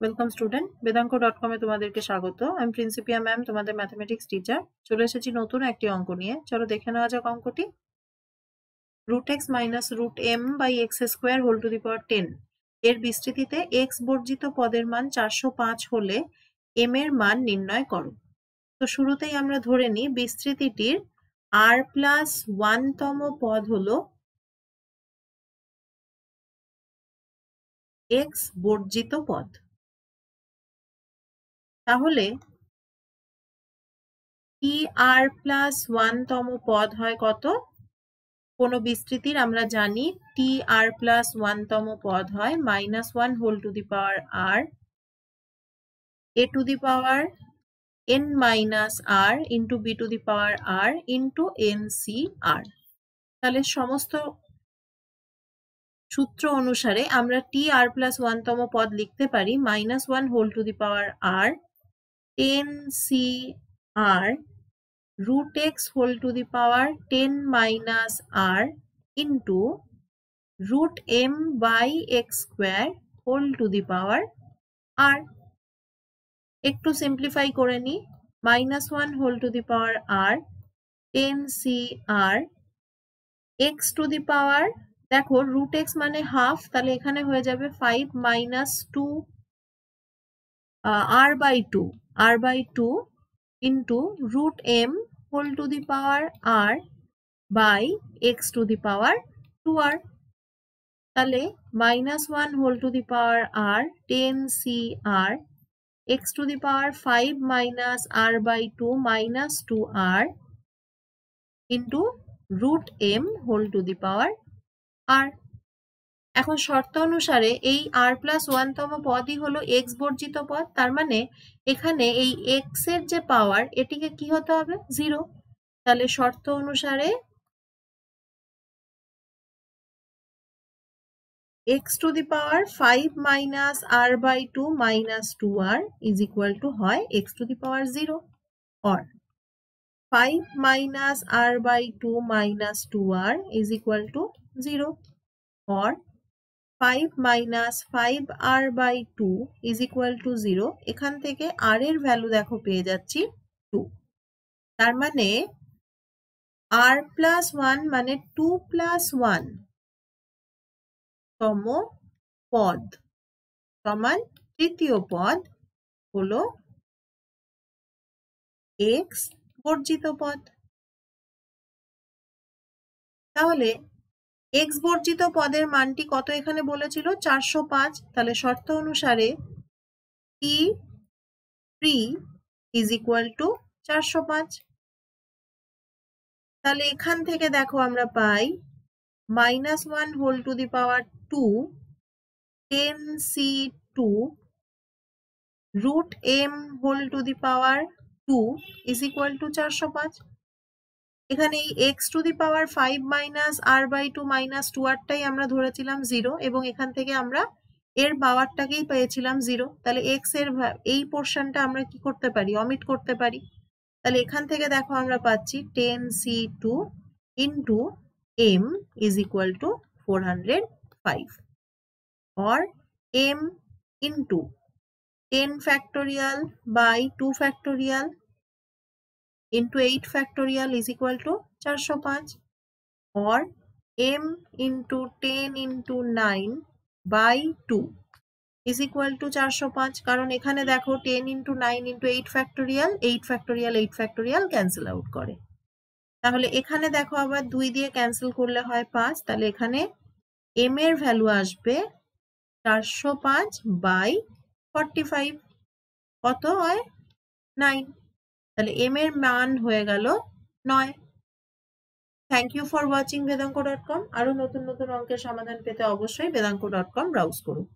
Welcome student, বেদাঙ্ক.com এ তোমাদেরকে স্বাগত। আমি প্রিন্সিপিয়া ম্যাম, তোমাদের ম্যাথমেটিক্স টিচার। চলে এসেছি নতুন একটি অঙ্ক নিয়ে। চলো দেখে নেওয়া যাক অঙ্কটি। √x - √m/x² whole to the power 10 এর বিস্তৃতিতে x বর্জিত পদের মান 405 হলে m এর মান নির্ণয় করো। তো শুরুতেই আমরা ধরে নিই বিস্তৃতিটির r+1 তম পদ হলো x বর্জিত পদ। তাহলে tr+1 তম পদ হয় কত? কোনো বিস্তৃতির আমরা জানি tr+1 তম পদ হয় -1 whole to the power r a to the power n minus r into b to the power r into ncr। তাহলে সমস্ত সূত্র অনুসারে আমরা tr+1 তম পদ লিখতে পারি -1 whole to the power r ncr √x whole to the power 10 minus r into √m/x² whole to the power r। একটু সিম্পলিফাই করে নি, -1 whole to the power r 10cr x to the power, দেখো √x মানে half, তাহলে এখানে হয়ে যাবে 5 - 2 r/2 into √m whole to the power r by x to the power 2r। তাহলে -1 whole to the power r 10cr x to the power 5 minus r/2 minus 2r into √m whole to the power r। এখন শর্ত অনুসারে এই r+1 তম পদই হলো x বর্জিত পদ, তার মানে এখানে এই x এর যে পাওয়ার এটিকে কি হতে হবে? 0। তাহলে শর্ত অনুসারে x to the power 5 minus r/2 minus 2r is equal to হয় x to the power 0 or 5 minus r/2 minus 2r is equal to 0 or 5 minus 5r/2 is equal to 0। এখান থেকে r এর ভ্যালু দেখো পেয়ে যাচ্ছি 2। তার মানে r+1 মানে 2+1 তম পদ সমান তৃতীয় পদ হলো x বর্জিত পদ। তাহলে x বর্জিত পদের মানটি কত এখানে বলেছিল? 405। তাহলে শর্ত অনুসারে t3 is equal to 405। তাহলে এখান থেকে দেখো আমরা পাই -1 whole to the power 2 10c2 √m whole to the power 2 is equal to 405। এখানে এই x to the power 5 minus r/2 minus 2rটাই আমরা ধরেছিলাম 0 এবং এখান থেকে আমরা এর পাওয়ারটাকেই পেয়েছিলাম 0। তাহলে x এর এই পোর্শনটা আমরা কি করতে পারি? অমিট করতে পারি। তাহলে এখান থেকে দেখো আমরা পাচ্ছি 10c2 into m is equal to 405 or m into 10 factorial by 2 factorial into 8 factorial is equal to 405 or m into 10 into 9 by 2 is equal to 405। কারণ এখানে দেখো 10 into 9 into 8 factorial 8 factorial 8 factorial cancel out করে। তাহলে এখানে দেখো আবার 2 দিয়ে cancel করলে হয় 5। তাহলে এখানে m এর ভ্যালু আসবে 405/45। কত হয়? 9। তাহলে m এর মান হয়ে গেল 9। থ্যাংক ইউ ফর ওয়াচিং বেদাঙ্ক.com। আরো নতুন নতুন অঙ্কের সমাধান পেতে অবশ্যই বেদাঙ্ক.com ব্রাউজ করুন।